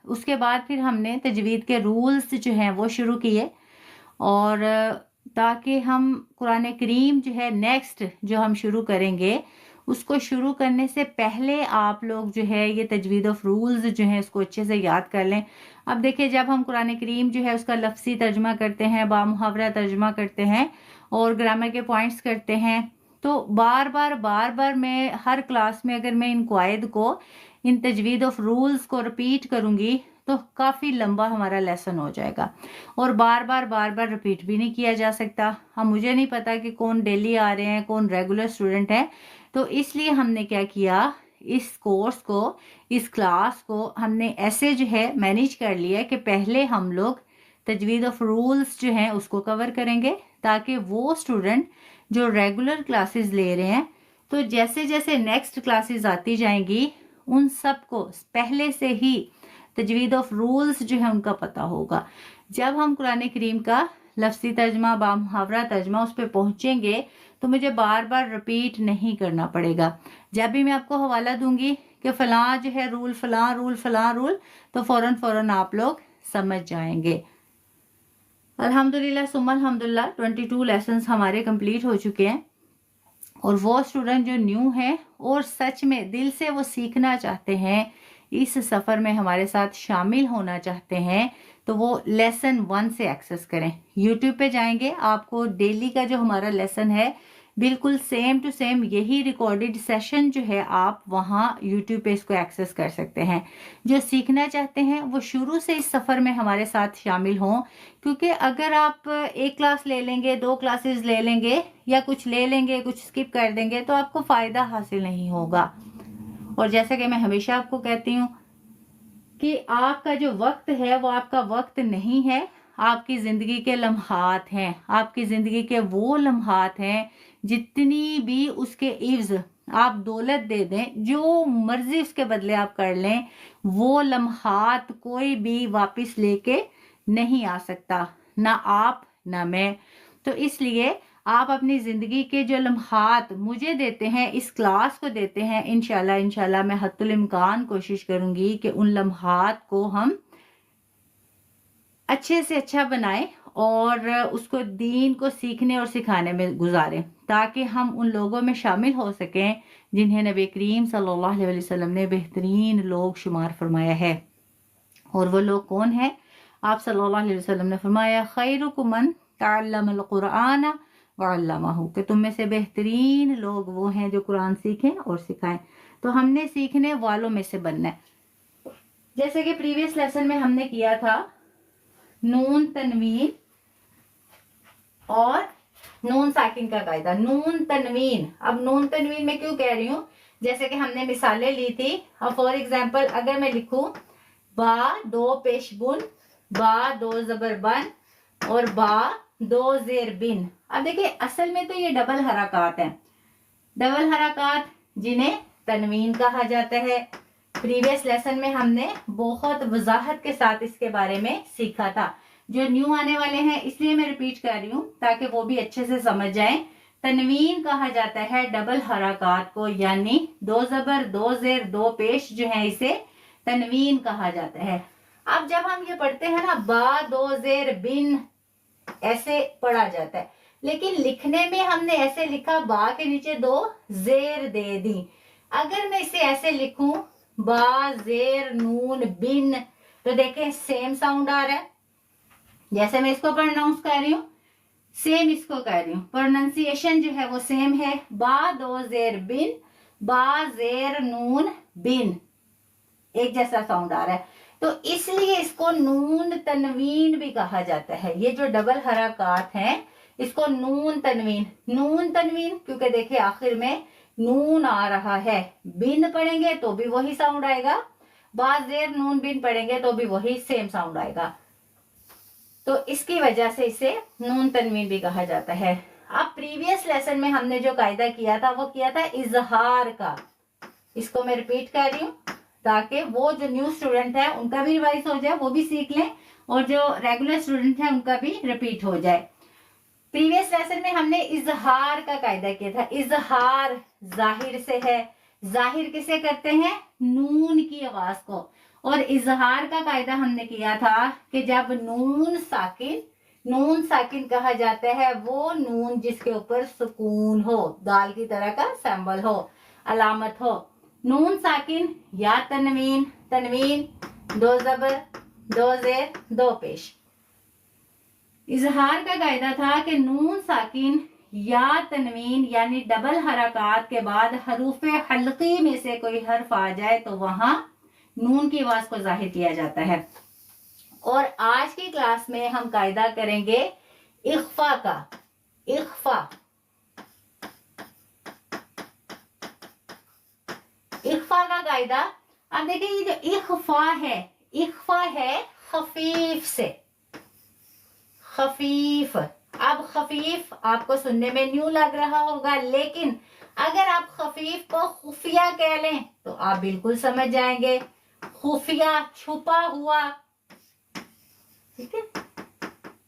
उसके बाद फिर हमने तजवीद के रूल्स जो हैं वो शुरू किए, और ताकि हम कुरान करीम जो है नेक्स्ट जो हम शुरू करेंगे उसको शुरू करने से पहले आप लोग जो है ये तजवीद ऑफ रूल्स जो है उसको अच्छे से याद कर लें। अब देखिए, जब हम कुरान करीम जो है उसका लफ्ज़ी तर्जमा करते हैं, बामुहावरा तर्जमा करते हैं और ग्रामर के पॉइंट्स करते हैं, तो बार बार मैं हर क्लास में अगर मैं इन कायद को, इन तजवीद ऑफ रूल्स को रिपीट करूँगी तो काफ़ी लंबा हमारा लेसन हो जाएगा, और बार बार रिपीट भी नहीं किया जा सकता। हम मुझे नहीं पता कि कौन डेली आ रहे हैं, कौन रेगुलर स्टूडेंट है, तो इसलिए हमने क्या किया, इस कोर्स को, इस क्लास को हमने ऐसे जो है मैनेज कर लिया कि पहले हम लोग तजवीद ऑफ रूल्स जो हैं उसको कवर करेंगे, ताकि वो स्टूडेंट जो रेगुलर क्लासेस ले रहे हैं, तो जैसे जैसे नेक्स्ट क्लासेस आती जाएंगी उन सबको पहले से ही तजवीद ऑफ रूल्स जो है उनका पता होगा। जब हम कुरान करीम का लफ्ज़ी तर्जमा, बामुहावरा तर्जमा उस पर पहुंचेंगे तो मुझे बार बार रिपीट नहीं करना पड़ेगा। जब भी मैं आपको हवाला दूंगी कि फ़लाँ जो है रूल, फ़लाँ रूल, फ़लाँ रूल, तो फ़ौरन आप लोग समझ जाएंगे। अल्हम्दुलिल्लाह सुम्मा अल्हम्दुलिल्लाह 22 लेसन्स हमारे कंप्लीट हो चुके हैं, और वो स्टूडेंट जो न्यू है और सच में दिल से वो सीखना चाहते हैं, इस सफ़र में हमारे साथ शामिल होना चाहते हैं, तो वो लेसन 1 से एक्सेस करें। यूट्यूब पे जाएंगे, आपको डेली का जो हमारा लेसन है बिल्कुल सेम टू सेम यही रिकॉर्डेड सेशन जो है आप वहाँ यूट्यूब पे इसको एक्सेस कर सकते हैं। जो सीखना चाहते हैं वो शुरू से इस सफ़र में हमारे साथ शामिल हों, क्योंकि अगर आप एक क्लास ले लेंगे, 2 क्लासेस ले लेंगे या कुछ ले लेंगे, कुछ स्किप कर देंगे, तो आपको फ़ायदा हासिल नहीं होगा। और जैसे कि मैं हमेशा आपको कहती हूँ कि आपका जो वक्त है वो आपका वक्त नहीं है, आपकी ज़िंदगी के लम्हात हैं। आपकी ज़िंदगी के वो लम्हात हैं, जितनी भी उसके इव्ज़ आप दौलत दे दें, जो मर्जी उसके बदले आप कर लें, वो लम्हात कोई भी वापस लेके नहीं आ सकता, ना आप ना मैं। तो इसलिए आप अपनी ज़िंदगी के जो लम्हात मुझे देते हैं, इस क्लास को देते हैं, इंशाल्लाह मैं हत्तुल इम्कान कोशिश करूँगी कि उन लम्हात को हम अच्छे से अच्छा बनाएं और उसको दीन को सीखने और सिखाने में गुजारें, ताकि हम उन लोगों में शामिल हो सकें जिन्हें नबी करीम सल्लल्लाहु अलैहि वसल्लम ने बेहतरीन लोग शुमार फरमाया है। और वो लोग कौन है? आप सल्लल्लाहु अलैहि वसल्लम ने फरमाया, खैरुकुम मन तअल्लमल कुरआन व अल्लमहु, कि तुम में से बेहतरीन लोग वो हैं जो कुरान सीखें और सिखाएं। तो हमने सीखने वालों में से बनना है। जैसे कि प्रीवियस लेसन में हमने किया था नून तनवीन और नून साकिन का कायदा। नून तनवीन, अब नून तनवीन में क्यों कह रही हूँ, जैसे कि हमने मिसालें ली थी। अब फॉर एग्जाम्पल अगर मैं लिखूं बा 2 पेश बुन, बा 2 जबर बन और बा 2 जेर बिन। अब देखिए असल में तो ये डबल हरकत है, डबल हरकत जिन्हें तनवीन कहा जाता है। प्रीवियस लेसन में हमने बहुत वजाहत के साथ इसके बारे में सीखा था। जो न्यू आने वाले हैं इसलिए मैं रिपीट कर रही हूँ ताकि वो भी अच्छे से समझ जाएं। तनवीन कहा जाता है डबल हरकत को, यानी 2 जबर 2 जेर 2 पेश जो है इसे तनवीन कहा जाता है। अब जब हम ये पढ़ते हैं ना, बा 2 जेर बिन ऐसे पढ़ा जाता है, लेकिन लिखने में हमने ऐसे लिखा, बा के नीचे 2 जेर दे दी। अगर मैं इसे ऐसे लिखूं बा जेर नून बिन, तो देखें सेम साउंड आ रहा है। जैसे मैं इसको प्रोनाउंस कर रही हूँ सेम इसको कर रही हूँ, प्रोनाउंसिएशन जो है वो सेम है। बा 2 जेर बिन, बा जेर नून बिन, एक जैसा साउंड आ रहा है। तो इसलिए इसको नून तनवीन भी कहा जाता है। ये जो डबल हरकत है इसको नून तनवीन, नून तनवीन क्योंकि देखिए आखिर में नून आ रहा है। बिन पढ़ेंगे तो भी वही साउंड आएगा, बा जेर नून बिन पढ़ेंगे तो भी वही सेम साउंड आएगा। तो इसकी वजह से इसे नून तनवीन भी कहा जाता है। अब प्रीवियस लेसन में हमने जो कायदा किया था वो किया था इजहार का। इसको मैं रिपीट कर रही हूँ ताकि वो जो न्यू स्टूडेंट है उनका भी रिवाइज हो जाए, वो भी सीख लें, और जो रेगुलर स्टूडेंट है उनका भी रिपीट हो जाए। प्रीवियस लेसन में हमने इजहार का कायदा किया था। इजहार जाहिर से है, जाहिर किसे करते हैं? नून की आवाज को। और इजहार का कायदा हमने किया था कि जब नून साकिन कहा जाता है वो नून जिसके ऊपर सुकून हो, दाल की तरह का सिंबल हो, अलामत हो। नून साकिन या तनवीन, तनवीन दो जबर दो जेर दो पेश। इजहार का कायदा था कि नून साकिन या तनवीन यानी डबल हरकत के बाद हरूफ हल्की में से कोई हर्फ आ जाए तो वहां नून की आवाज को जाहिर किया जाता है। और आज की क्लास में हम कायदा करेंगे इख्फा का। इख्फा का कायदा। अब देखिए ये जो इख्फा है खफीफ से, खफीफ। अब खफीफ आपको सुनने में न्यू लग रहा होगा, लेकिन अगर आप खफीफ को खुफिया कह लें तो आप बिल्कुल समझ जाएंगे। खुफिया छुपा हुआ, ठीक है,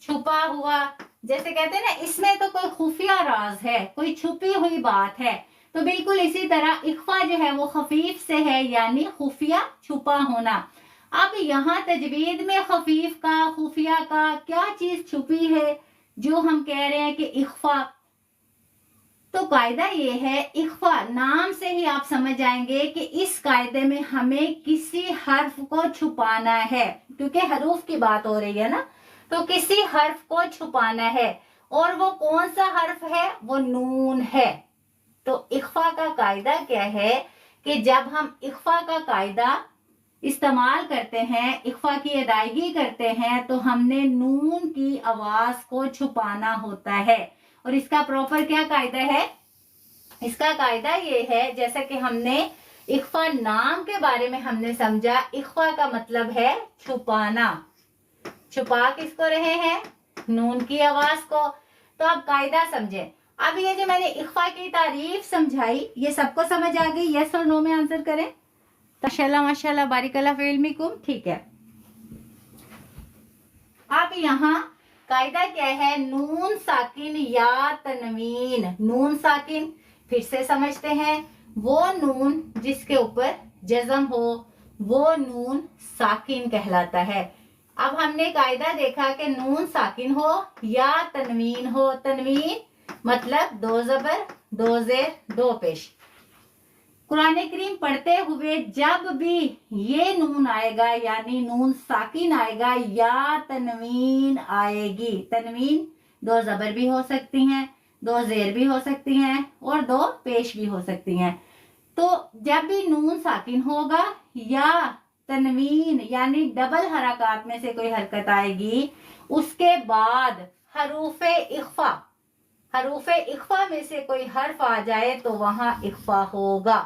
छुपा हुआ। जैसे कहते हैं ना इसमें तो कोई खुफिया राज है, कोई छुपी हुई बात है, तो बिल्कुल इसी तरह इख्फा जो है वो खफीफ से है यानी खुफिया छुपा होना। अब यहाँ तजवीद में खफीफ का खुफिया का क्या चीज छुपी है जो हम कह रहे हैं कि इख्फा। तो कायदा ये है, इख्फा नाम से ही आप समझ जाएंगे कि इस कायदे में हमें किसी हर्फ को छुपाना है, क्योंकि हरूफ की बात हो रही है ना, तो किसी हर्फ को छुपाना है। और वो कौन सा हर्फ है? वो नून है। तो इख्फा का कायदा क्या है कि जब हम इख्फा का कायदा इस्तेमाल करते हैं, इख्फा की अदायगी करते हैं, तो हमने नून की आवाज को छुपाना होता है। और इसका प्रॉपर क्या कायदा है? इसका कायदा ये है, जैसा कि हमने इख्फा नाम के बारे में हमने समझा, इख्फा का मतलब है छुपाना। छुपा किसको रहे हैं? नून की आवाज को। तो आप कायदा समझे। अब ये जो मैंने इख्फा की तारीफ समझाई, ये सबको समझ आ गई? यस और नो में आंसर करें। माशाल्लाह माशाल्लाह, बारिकल्लाह फी इल्मिकुम। ठीक है, अब यहाँ कायदा क्या है? नून साकिन या तनवीन। नून साकिन फिर से समझते हैं, वो नून जिसके ऊपर जज़म हो वो नून साकिन कहलाता है। अब हमने कायदा देखा कि नून साकिन हो या तनवीन हो। तनवीन मतलब दो जबर दो जेर दो पेश। कुरान करीम पढ़ते हुए जब भी ये नून आएगा यानी नून साकिन आएगा या तनवीन आएगी, तनवीन दो जबर भी हो सकती हैं, दो जेर भी हो सकती हैं और दो पेश भी हो सकती हैं। तो जब भी नून साकिन होगा या तनवीन यानी डबल हरकत में से कोई हरकत आएगी, उसके बाद हरूफे इख्फा में से कोई हर्फ आ जाए तो वहां इख्फा होगा।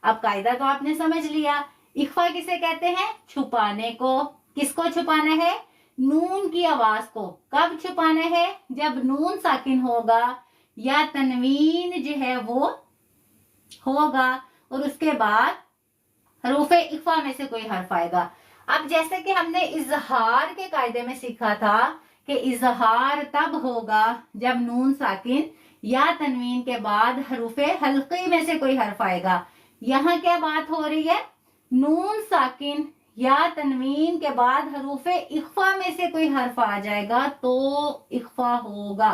अब कायदा तो आपने समझ लिया। इख्फा किसे कहते हैं? छुपाने को। किसको छुपाना है? नून की आवाज को। कब छुपाना है? जब नून साकिन होगा या तनवीन जो है वो होगा और उसके बाद हरूफे इख्फा में से कोई हर्फ आएगा। अब जैसे कि हमने इजहार के कायदे में सीखा था कि इजहार तब होगा जब नून साकिन या तनवीन के बाद हरूफे हल्की में से कोई हर्फ आएगा। यहाँ क्या बात हो रही है? नून साकिन या तनवीन के बाद हरूफे इख्फा में से कोई हर्फ आ जाएगा तो इख्फा होगा।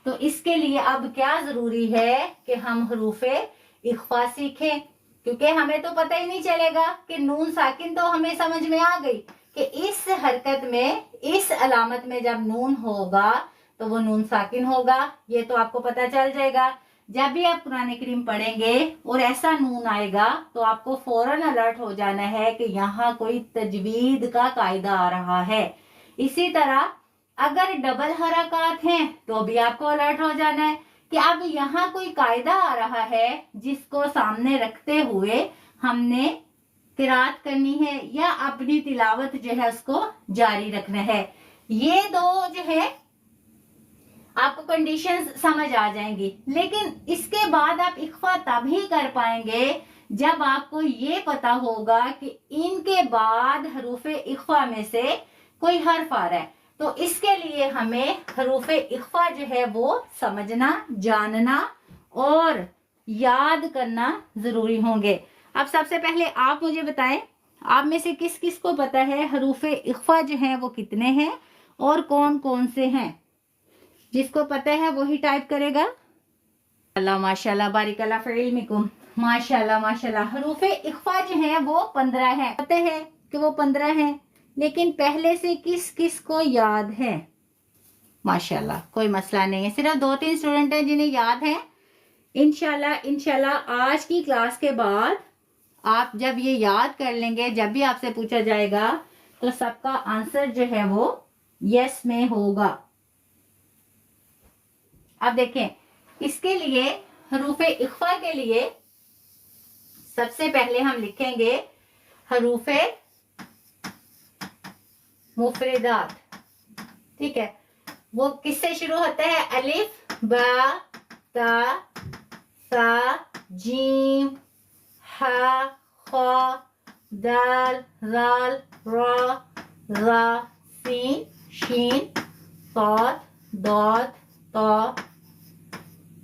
तो इसके लिए अब क्या जरूरी है कि हम हरूफे इख्फा सीखें, क्योंकि हमें तो पता ही नहीं चलेगा कि नून साकिन तो हमें समझ में आ गई कि इस हरकत में, इस अलामत में जब नून होगा तो वो नून साकिन होगा। ये तो आपको पता चल जाएगा। जब भी आप कुरान करीम पढ़ेंगे और ऐसा नून आएगा तो आपको फौरन अलर्ट हो जाना है कि यहाँ कोई तजवीद का कायदा आ रहा है। इसी तरह अगर डबल हरकत हैं तो भी आपको अलर्ट हो जाना है कि अब यहाँ कोई कायदा आ रहा है जिसको सामने रखते हुए हमने किरात करनी है या अपनी तिलावत जो है उसको जारी रखना है। ये दो जो है आपको कंडीशंस समझ आ जाएंगी। लेकिन इसके बाद आप इख्फा तभी कर पाएंगे जब आपको ये पता होगा कि इनके बाद हरूफे इख्फा में से कोई हर्फ आ रहा है। तो इसके लिए हमें हरूफे इख्फा जो है वो समझना, जानना और याद करना जरूरी होंगे। अब सबसे पहले आप मुझे बताएं आप में से किस किस को पता है हरूफ इख्फा जो हैं वो कितने हैं और कौन कौन से हैं? जिसको पता है वही टाइप करेगा। अल्लाह माशाल्लाह बारिकल्लाह फी इल्मिकुम। माशाल्लाह माशाल्लाह। हरूफ इख्फा जो हैं वो 15 हैं। पता है कि वो 15 हैं, लेकिन पहले से किस किस को याद है? माशाल्लाह, कोई मसला नहीं है। सिर्फ 2-3 स्टूडेंट हैं जिन्हें याद है। इंशाल्लाह आज की क्लास के बाद आप जब ये याद कर लेंगे, जब भी आपसे पूछा जाएगा तो सबका आंसर जो है वो यस में होगा। अब देखें, इसके लिए हरूफ इख्फा के लिए सबसे पहले हम लिखेंगे हरूफ मुफरदात। ठीक है, वो किससे शुरू होता है? अलिफ बा ता सा जीम हा खा दाल जाल रा रा सीन शीन साद दाद ता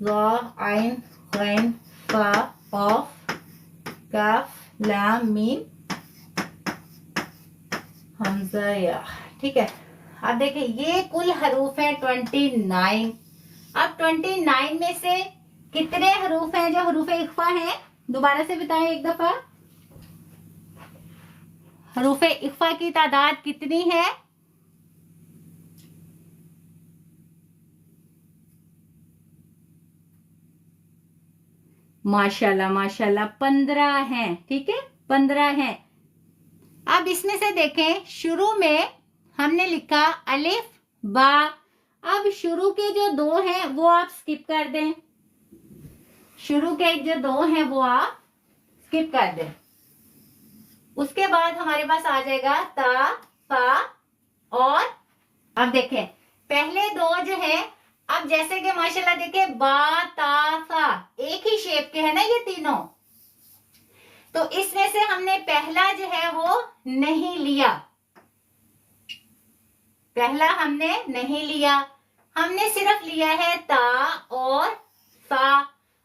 ज़ा आइन गैन फा क़ाफ काफ लाम मीम हमजा या। ठीक है, अब देखिए ये कुल हरूफ है 29। अब 29 में से कितने हरूफ हैं जो हरूफ इख्फा हैं? दोबारा से बताएं एक दफा, हरूफ इख्फा की तादाद कितनी है? माशाल्लाह माशाल्लाह 15 हैं। ठीक है, 15 हैं। अब इसमें से देखें, शुरू में हमने लिखा अलिफ बा। अब शुरू के जो 2 हैं वो आप स्किप कर दें। शुरू के जो 2 हैं वो आप स्किप कर दें। उसके बाद हमारे पास आ जाएगा ता फा और अब देखें पहले 2 जो है, अब जैसे कि माशाल्लाह देखें बा ता सा एक ही शेप के है ना ये तीनों, तो इसमें से हमने पहला जो है वो नहीं लिया। पहला हमने नहीं लिया, हमने सिर्फ लिया है ता और सा।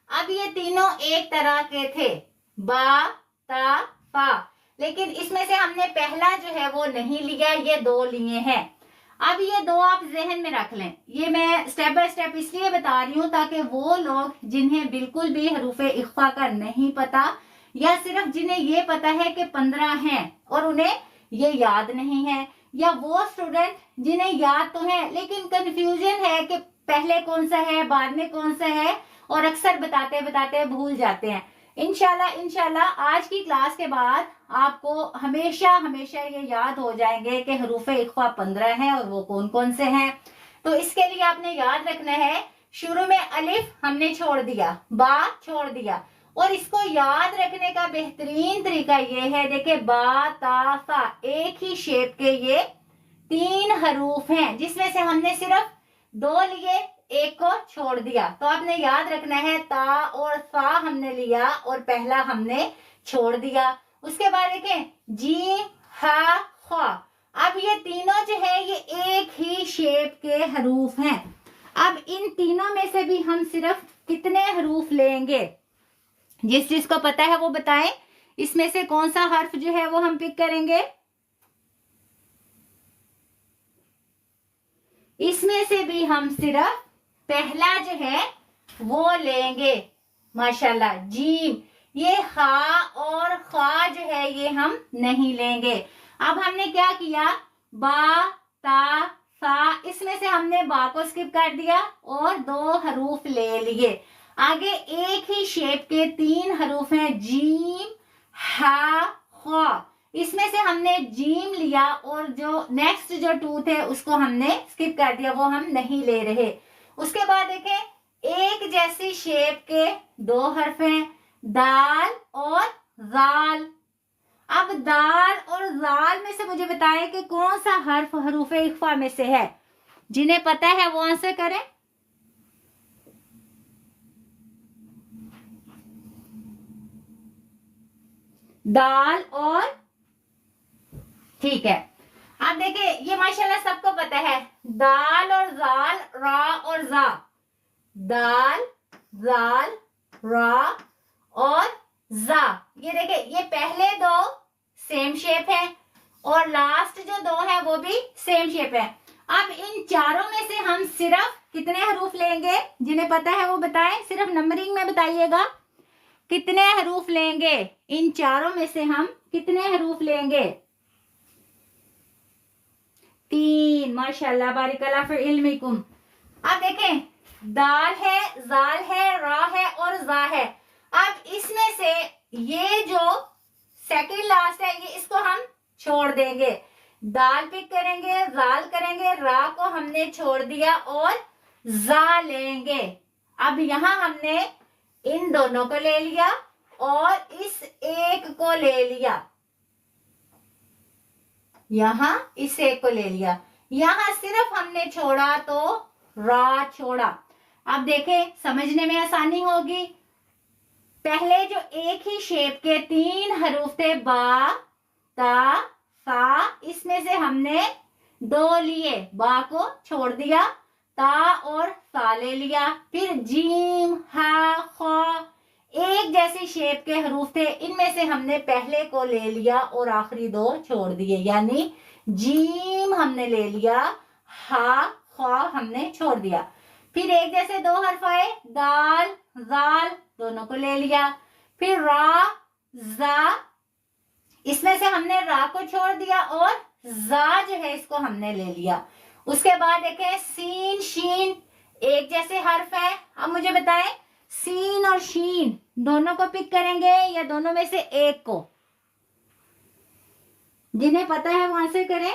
अब ये तीनों एक तरह के थे, बा ता फा, लेकिन इसमें से हमने पहला जो है वो नहीं लिया, ये 2 लिए हैं। अब ये 2 आप जहन में रख लें। ये मैं स्टेप बाय स्टेप इसलिए बता रही हूँ ताकि वो लोग जिन्हें बिल्कुल भी हरूफ इख्फा का नहीं पता, या सिर्फ जिन्हें ये पता है कि 15 हैं और उन्हें ये याद नहीं है, या वो स्टूडेंट जिन्हें याद तो है लेकिन कंफ्यूजन है कि पहले कौन सा है बाद में कौन सा है, और अक्सर बताते बताते भूल जाते हैं। इंशाल्लाह आज की क्लास के बाद आपको हमेशा हमेशा ये याद हो जाएंगे कि हरूफ इख्फा 15 हैं और वो कौन कौन से हैं। तो इसके लिए आपने याद रखना है, शुरू में अलिफ हमने छोड़ दिया, बा छोड़ दिया, और इसको याद रखने का बेहतरीन तरीका ये है, देखिए बा ता सा एक ही शेप के ये 3 हरूफ हैं जिसमें से हमने सिर्फ 2 लिए, एक को छोड़ दिया। तो आपने याद रखना है ता और सा हमने लिया और पहला हमने छोड़ दिया। उसके बाद देखें जी हा खा, अब ये तीनों जो है ये एक ही शेप के हरूफ हैं। अब इन तीनों में से भी हम सिर्फ कितने हरूफ लेंगे? जिसको पता है वो बताएं, इसमें से कौन सा हर्फ जो है वो हम पिक करेंगे? इसमें से भी हम सिर्फ पहला जो है वो लेंगे। माशाल्लाह, जीम। ये हा और खा जो है ये हम नहीं लेंगे। अब हमने क्या किया, बा ता सा, इसमें से हमने बा को स्किप कर दिया और 2 हरूफ ले लिए। आगे एक ही शेप के 3 हरूफ हैं, जीम हा खा, इसमें से हमने जीम लिया और जो नेक्स्ट जो 2 थे उसको हमने स्किप कर दिया, वो हम नहीं ले रहे। उसके बाद देखें एक जैसी शेप के 2 हर्फ हैं, दाल और जाल। अब दाल और जाल में से मुझे बताएं कि कौन सा हर्फ हरूफ इख्फा में से है? जिन्हें पता है वो आंसर करें। दाल और, ठीक है। अब देखिए ये माशाल्लाह सबको पता है, दाल और जाल, रा और जा, दाल जाल रा और जा। ये देखिए ये पहले 2 सेम शेप है और लास्ट जो दो है वो भी सेम शेप है। अब इन चारों में से हम सिर्फ कितने हरूफ लेंगे, जिन्हें पता है वो बताएं, सिर्फ नंबरिंग में बताइएगा कितने हरूफ लेंगे। इन चारों में से हम कितने हरूफ लेंगे? 3। माशाल्लाह बारिकल्लाह फी इल्मिकुम। अब देखें, दाल है, जाल है, रा है और जा है। अब इसमें से ये जो सेकंड लास्ट है ये इसको हम छोड़ देंगे। दाल पिक करेंगे, जाल करेंगे, रा को हमने छोड़ दिया और जा लेंगे। अब यहां हमने इन दोनों को ले लिया और इस एक को ले लिया, यहां इस एक को ले लिया, यहां सिर्फ हमने छोड़ा तो रा छोड़ा। अब देखें, समझने में आसानी होगी। पहले जो एक ही शेप के 3 हरूफ थे, बा, ता, सा, इसमें से हमने 2 लिए, बा को छोड़ दिया, ता और सा ले लिया। फिर जीम, हा, खा, एक जैसी शेप के हरूफ थे, इनमें से हमने पहले को ले लिया और आखिरी 2 छोड़ दिए, यानी जीम हमने ले लिया, हा, खा हमने छोड़ दिया। फिर एक जैसे 2 हर्फ आए, दाल, जाल, दोनों को ले लिया। फिर रा, जा, इसमें से हमने रा को छोड़ दिया और जा जो है इसको हमने ले लिया। उसके बाद देखें, सीन, शीन, एक जैसे हर्फ है। अब मुझे बताएं, सीन और शीन दोनों को पिक करेंगे या दोनों में से एक को? जिन्हें पता है वो आंसर करें।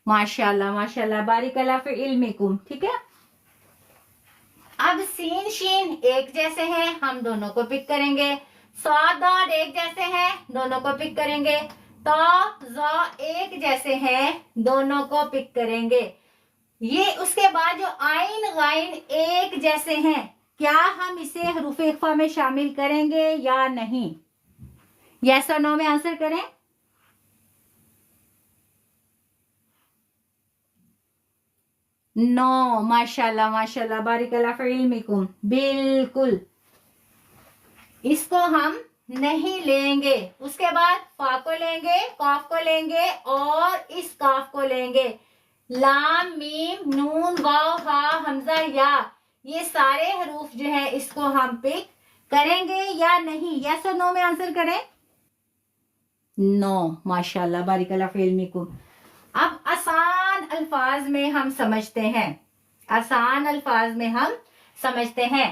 माशाल्लाह माशाल्लाह बारिकल्लाह फी इल्मिकुम। ठीक है, अब सीन शीन एक जैसे हैं, हम दोनों को पिक करेंगे। साद दाद एक जैसे हैं, दोनों को पिक करेंगे। ता जा एक जैसे हैं, दोनों को पिक करेंगे। ये उसके बाद जो आइन गाइन एक जैसे हैं, क्या हम इसे हरूफ इख्फा में शामिल करेंगे या नहीं? यस और नो में आंसर करें। नो, माशाल्लाह माशाल्लाह बारिकल्लाह फी इल्मिकुम, बिल्कुल इसको हम नहीं लेंगे। उसके बाद फा को लेंगे, काफ को लेंगे और इस काफ को लेंगे। लाम, मीम, नून, वाव, हा, हमजा, या, ये सारे हरूफ जो है इसको हम पिक करेंगे या नहीं? यस और नो में आंसर करें। नो, माशाल्लाह बारिकल्लाह फी इल्मिकुम। अब आसान अल्फाज में हम समझते हैं, आसान अल्फाज में हम समझते हैं।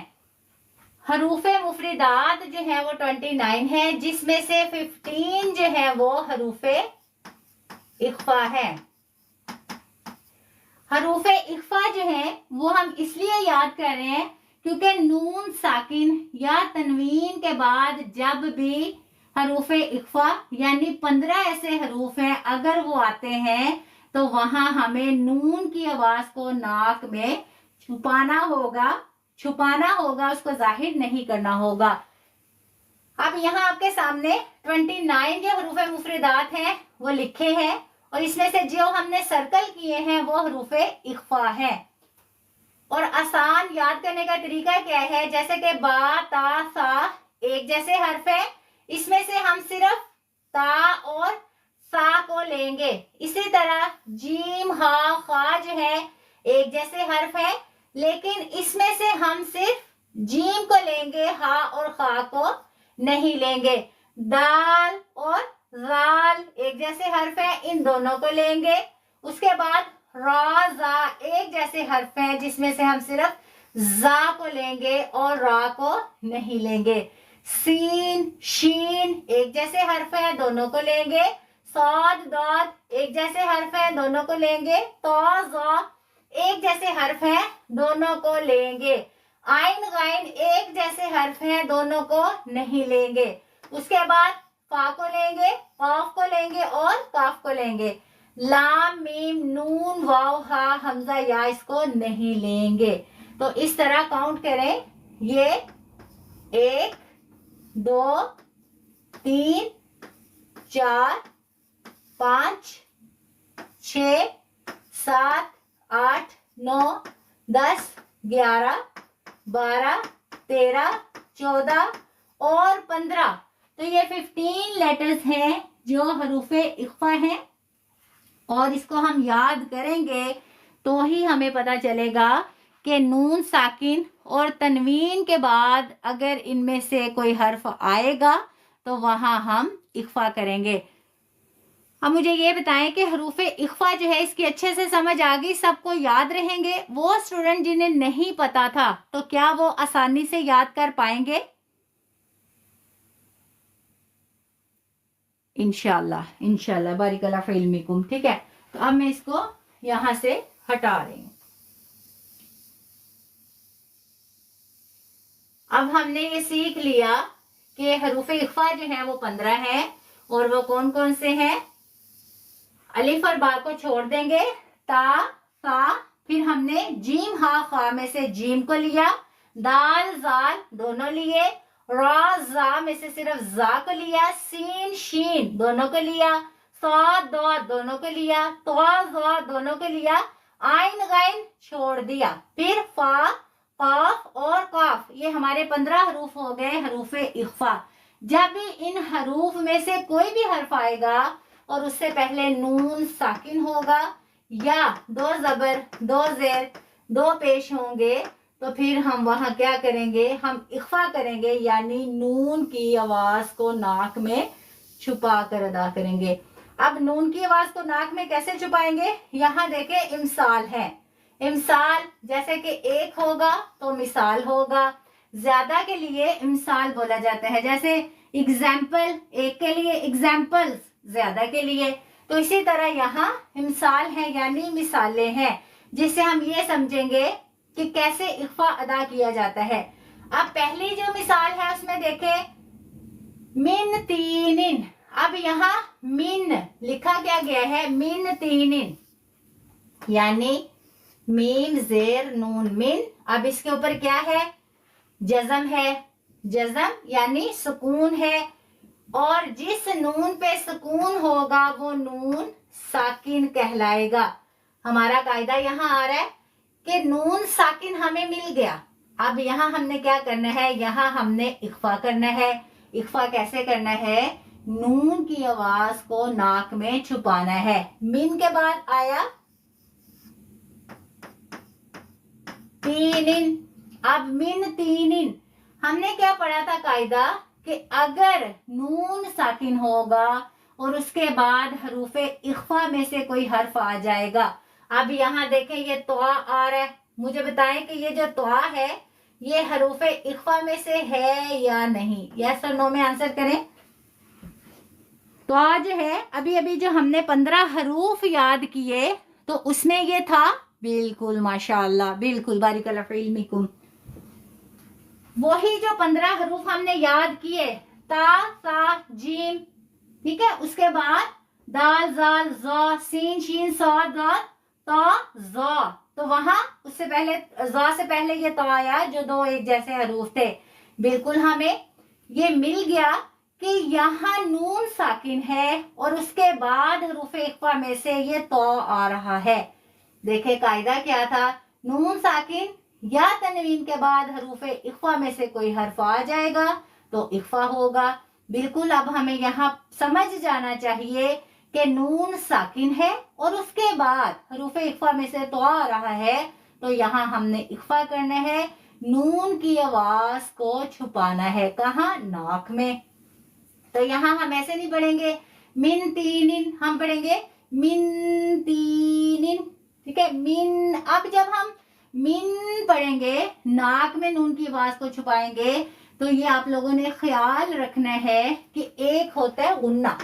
हरूफे मुफरिदात जो है वो 29 है, जिसमें से 15 जो है वो हरूफे इख्फा है। हरूफे इख्फा जो है वो हम इसलिए याद कर रहे हैं क्योंकि नून साकिन या तनवीन के बाद जब भी हरूफे इख्फा यानी 15 ऐसे हरूफ हैं, अगर वो आते हैं तो वहां हमें नून की आवाज को नाक में छुपाना होगा, उसको जाहिर नहीं करना होगा। अब यहाँ आपके सामने 29 जो हरूफे मुफरिदात हैं वो लिखे हैं और इसमें से जो हमने सर्कल किए हैं वो हरूफे इख्फा हैं। और आसान याद करने का तरीका क्या है, जैसे कि बा, ता, सा एक जैसे हर्फ है, इसमें से हम सिर्फ ता और सा को लेंगे। इसी तरह जीम, हा, खा जो है एक जैसे हर्फ है, लेकिन इसमें से हम सिर्फ जीम को लेंगे, हा और खा को नहीं लेंगे। दाल और राल एक जैसे हर्फ है, इन दोनों को लेंगे। उसके बाद रा, जा एक जैसे हर्फ है, जिसमें से हम सिर्फ जा को लेंगे और रा को नहीं लेंगे। सीन, शीन एक जैसे हर्फ है, दोनों को लेंगे। साद, दाद एक जैसे हर्फ है, दोनों को लेंगे। ता, जा एक जैसे हर्फ है, दोनों को लेंगे। आइन गाइन एक जैसे हर्फ हैं, दोनों को नहीं लेंगे। उसके बाद फा को लेंगे, काफ को लेंगे और काफ को लेंगे। लाम, मीम, नून, वाव, हा, हमजा, या इसको नहीं लेंगे। तो इस तरह काउंट करें, ये 1 2 3 4 5 6 7 8 9 10 11 12 13, 14 और 15। तो ये 15 लेटर्स हैं जो हरूफे इख्फा हैं, और इसको हम याद करेंगे तो ही हमें पता चलेगा कि नून साकिन और तनवीन के बाद अगर इनमें से कोई हर्फ आएगा तो वहां हम इख्फा करेंगे। अब मुझे ये बताएं कि हरूफ इख्फा जो है इसकी अच्छे से समझ आ गई, सबको याद रहेंगे? वो स्टूडेंट जिन्हें नहीं पता था तो क्या वो आसानी से याद कर पाएंगे? इंशाल्लाह, इंशाल्लाह, बारिकल्लाह फी इल्मिकुम। ठीक है, तो अब मैं इसको यहां से हटा रही हूं। अब हमने ये सीख लिया कि हरूफ इख्फा जो है वो 15 है, और वो कौन कौन से हैं? अलिफ और बा को छोड़ देंगे, ता, सा, फिर हमने जीम हा खा में से जीम को लिया, दाल जाल दोनों लिए, रा जा में से सिर्फ जा को लिया, सीन शीन दोनों को लिया, साद दाद दोनों को लिया, तवा जा दोनों को लिया, आइन गाइन छोड़ दिया, फिर फा, काफ और काफ। ये हमारे 15 हरूफ हो गए हरूफ इख्फा। जब भी इन हरूफ में से कोई भी हर्फ आएगा और उससे पहले नून साकिन होगा या 2 जबर 2 जेर 2 पेश होंगे, तो फिर हम वहां क्या करेंगे? हम इख्फा करेंगे, यानी नून की आवाज को नाक में छुपा कर अदा करेंगे। अब नून की आवाज को नाक में कैसे छुपाएंगे? यहाँ देखे इमसाल है। इमसाल जैसे कि एक होगा तो मिसाल होगा, ज्यादा के लिए इमसाल बोला जाता है। जैसे एग्जाम्पल एक के लिए, एग्जाम्पल्स ज्यादा के लिए। तो इसी तरह यहाँ इमसाल है यानी मिसालें हैं, जिससे हम ये समझेंगे कि कैसे इख्फा अदा किया जाता है। अब पहली जो मिसाल है उसमें देखे मिन तीनिन। अब यहाँ मिन लिखा क्या गया है? मिन तीनिन, यानी मीम जेर नून मिन। अब इसके ऊपर क्या है? जज़म है। जज़म यानी सुकून है, और जिस नून पे सुकून होगा वो नून साकिन कहलाएगा। हमारा कायदा यहाँ आ रहा है कि नून साकिन हमें मिल गया। अब यहाँ हमने क्या करना है? यहाँ हमने इख्फा करना है। इख्फा कैसे करना है? नून की आवाज को नाक में छुपाना है। मिन के बाद आया तीनिन। अब मिन तीनिन हमने क्या पढ़ा था कायदा कि अगर नून साकिन होगा और उसके बाद हरूफ इख्फा में से कोई हर्फ आ जाएगा। अब यहाँ देखें ये तवा आ रहा है, मुझे बताएं कि ये जो तवा है ये हरूफ इख्फा में से है या नहीं? यस और नो में आंसर करें। तवा जो है अभी अभी जो हमने 15 हरूफ याद किए तो उसमें ये था। बिल्कुल माशाअल्लाह, बिल्कुल, बारिकल्लाह फी इल्मिकुम। वही जो 15 हरूफ हमने याद किए, ता सा जीम, ठीक है, उसके बाद दाल जाल जा सीन शीन साद दाल ता जा, तो वहां उससे पहले जा से पहले ये तो आया जो 2 एक जैसे हरूफ थे। बिल्कुल हमें ये मिल गया कि यहाँ नून साकिन है और उसके बाद हरूफ इख्फा में से ये तो आ रहा है। देखे कायदा क्या था? नून साकिन या तनवीन के बाद हरूफ इख्फा में से कोई हर्फ आ जाएगा तो इख्फा होगा। बिल्कुल, अब हमें यहाँ समझ जाना चाहिए कि नून साकिन है और उसके बाद हरूफ इख्फा में से तो आ रहा है, तो यहाँ हमने इख्फा करना है, नून की आवाज को छुपाना है। कहाँ? नाक में। तो यहाँ हम ऐसे नहीं पढ़ेंगे मिन तीनिन, हम पढ़ेंगे मिन तीनिन, ठीक है, मिन। अब जब हम मिन पढ़ेंगे नाक में नून की आवाज को छुपाएंगे, तो ये आप लोगों ने ख्याल रखना है कि एक होता है गुन्ना,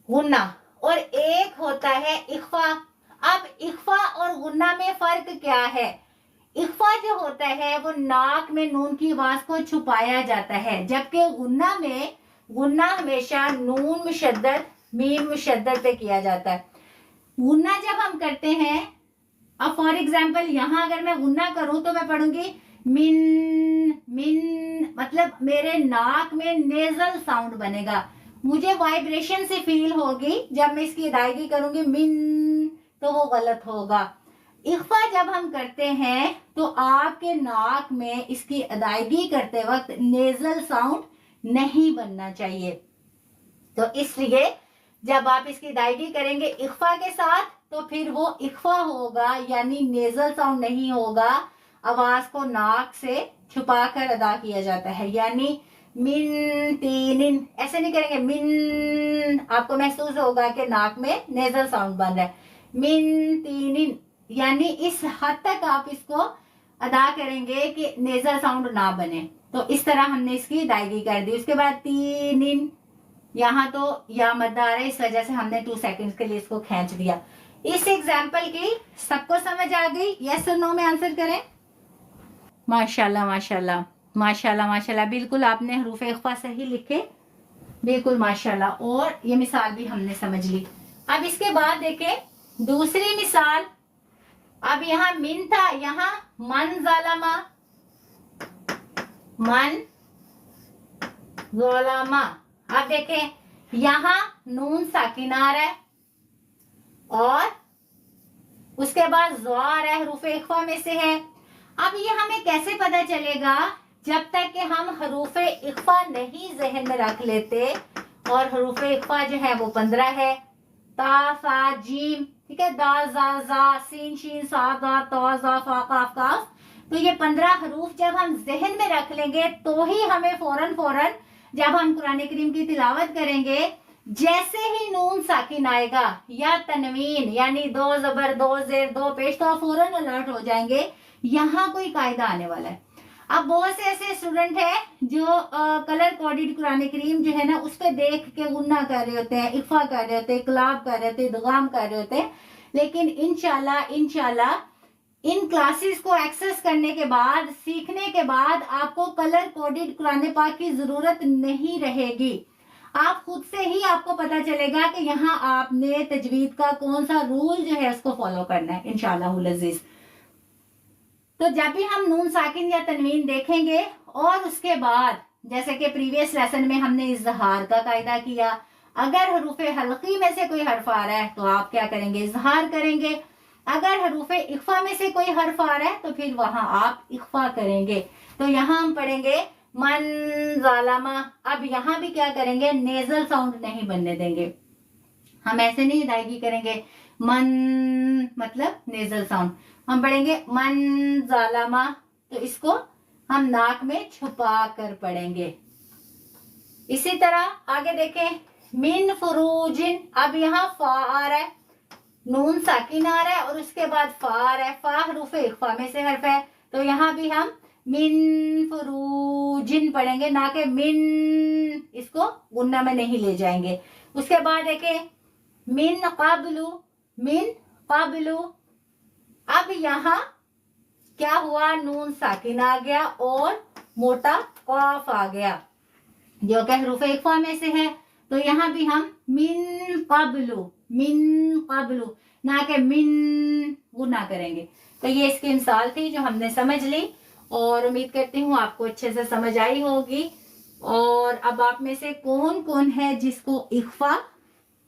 गुन्ना, और एक होता है इख्फा। अब इख्फा और गुन्ना में फर्क क्या है? इख्फा जो होता है वो नाक में नून की आवाज को छुपाया जाता है, जबकि गुन्ना में गुन्ना हमेशा नून मुशद्दद मीम मुशद्दद पे किया जाता है। गुन्ना जब हम करते हैं, अब फॉर एग्जाम्पल यहाँ अगर मैं गुन्ना करूं तो मैं पढ़ूंगी मिन मिन, मतलब मेरे नाक में नेजल साउंड बनेगा, मुझे वाइब्रेशन से फील होगी। जब मैं इसकी अदायगी करूंगी मिन तो वो गलत होगा। इख्फा जब हम करते हैं तो आपके नाक में इसकी अदायगी करते वक्त नेजल साउंड नहीं बनना चाहिए। तो इसलिए जब आप इसकी अदायगी करेंगे इख्फा के साथ तो फिर वो इख्फा होगा, यानी नेजल साउंड नहीं होगा। आवाज को नाक से छुपाकर अदा किया जाता है, यानी मिन तीनिन ऐसे नहीं करेंगे। मिन आपको महसूस होगा कि नाक में नेजल साउंड बन रहा है। मिन तीनिन यानी इस हद तक आप इसको अदा करेंगे कि नेजल साउंड ना बने। तो इस तरह हमने इसकी अदायगी कर दी। उसके बाद तीनिन, यहाँ तो या मद आ रहा है, इस वजह से हमने 2 सेकंड्स के लिए इसको खींच दिया। इस एग्जाम्पल की सबको समझ आ गई? यस और नो में आंसर करें। माशाल्लाह माशाल्लाह माशाल्लाह माशाल्लाह, बिल्कुल आपने हरूफ इख्फा सही लिखे, बिल्कुल माशाल्लाह। और ये मिसाल भी हमने समझ ली। अब इसके बाद देखें दूसरी मिसाल। अब यहाँ मिन था, यहाँ मन ज़ालमा, मन ज़ालमा। अब देखें यहाँ नून साकिन आ रहा है और उसके बाद ज़ा आ रहा है, हरूफ इख्फा में से है। अब ये हमें कैसे पता चलेगा? जब तक कि हम हरूफ इख्फा नहीं जहन में रख लेते। और हरूफ इख्फा जो है वो 15 है। ता सा जीम, ठीक है, दा जा जा सीन शीन सा दा ता जा फा काफ काफ। तो ये 15 हरूफ जब हम जहन में रख लेंगे तो ही हमें फौरन जब हम कुरान करीम की तिलावत करेंगे, जैसे ही नून साकिन आएगा या तनवीन यानी 2 ज़बर 2 ज़ेर 2 पेश, तो आप फौरन अलर्ट हो जाएंगे यहाँ कोई कायदा आने वाला है। अब बहुत से ऐसे स्टूडेंट हैं जो कलर कोडेड कुरान करीम जो है ना उस पर देख के गुन्ना कर रहे होते हैं, इख्फा कर रहे होते हैं, इकलाब कर रहे होते हैं, इदगाम कर रहे होते हैं। लेकिन इंशाल्लाह इन क्लासेस को एक्सेस करने के बाद, सीखने के बाद आपको कलर कोडेड कुरान पाक की जरूरत नहीं रहेगी। आप खुद से ही आपको पता चलेगा कि यहाँ आपने तजवीद का कौन सा रूल जो है उसको फॉलो करना है इंशाअल्लाह अज़ीज। तो जब भी हम नून साकिन या तनवीन देखेंगे और उसके बाद जैसे कि प्रीवियस लेसन में हमने इजहार का कायदा किया, अगर हरूफ हल्की में से कोई हर्फ आ रहा है तो आप क्या करेंगे? इजहार करेंगे। अगर हरूफ इख्फा में से कोई हर्फ आ रहा है तो फिर वहां आप इख्फा करेंगे। तो यहाँ हम पढ़ेंगे मन ज़ालमा। अब यहाँ भी क्या करेंगे? नेजल साउंड नहीं बनने देंगे। हम ऐसे नहीं अदायगी करेंगे मन मतलब नेजल साउंड। हम पढ़ेंगे मन ज़ालमा, तो इसको हम नाक में छुपा कर पढ़ेंगे। इसी तरह आगे देखें मिन फुरूजिन। अब यहाँ फा आ रहा है, नून साकिन आ रहा है और उसके बाद फा आ रहा है। फा हरूफ इख्फा में से हर्फ है, तो यहाँ भी हम मिन फुरूजिन पढ़ेंगे, ना कि मिन, इसको गुन्ना में नहीं ले जाएंगे। उसके बाद देखें मिन क़ब्लु, मिन क़ब्लु। अब यहाँ क्या हुआ? नून साकिन आ गया और मोटा क़ाफ आ गया जो कि हरूफ इख्फा में से है। तो यहाँ भी हम मिन क़ब्लु ना के मिन गुना करेंगे। तो ये इसकी मिसाल थी जो हमने समझ ली और उम्मीद करती हूँ आपको अच्छे से समझ आई होगी। और अब आप में से कौन कौन है जिसको इख्फा,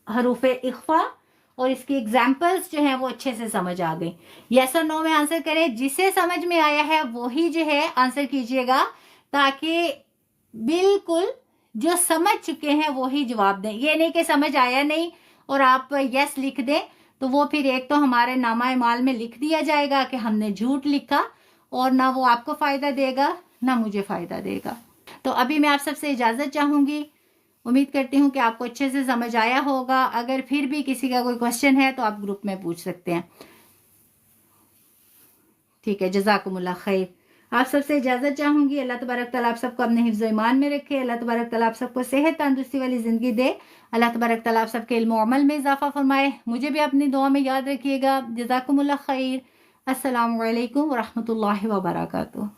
हरूफ इख्फा और इसकी एग्जाम्पल्स जो है वो अच्छे से समझ आ गई? यस और नो में आंसर करें। जिसे समझ में आया है वही जो है आंसर कीजिएगा, ताकि बिल्कुल जो समझ चुके हैं वही जवाब दें। ये नहीं कि समझ आया नहीं और आप यस लिख दें, तो वो फिर एक तो हमारे नामा माल में लिख दिया जाएगा कि हमने झूठ लिखा और ना वो आपको फ़ायदा देगा ना मुझे फ़ायदा देगा। तो अभी मैं आप सबसे इजाज़त चाहूँगी। उम्मीद करती हूँ कि आपको अच्छे से समझ आया होगा। अगर फिर भी किसी का कोई क्वेश्चन है तो आप ग्रुप में पूछ सकते हैं। ठीक है, जज़ाकुमुल्लाह खैर। आप सबसे इजाज़त चाहूँगी। अल्लाह तबारक तआला आप सबको अपने हिफ्ज़ ईमान में रखे। अल्लाह तबारक तआला आप सबको सेहत तंदुरुस्ती वाली ज़िंदगी दे। अल्लाह तबारक तआला आप सबके इल्म और अमल में इजाफ़ा फरमाए। मुझे भी अपनी दुआ में याद रखिएगा। जज़ाकुमुल्लाह खैर। अस्सलामु अलैकुम व रहमतुल्लाहि व बरकातुहू।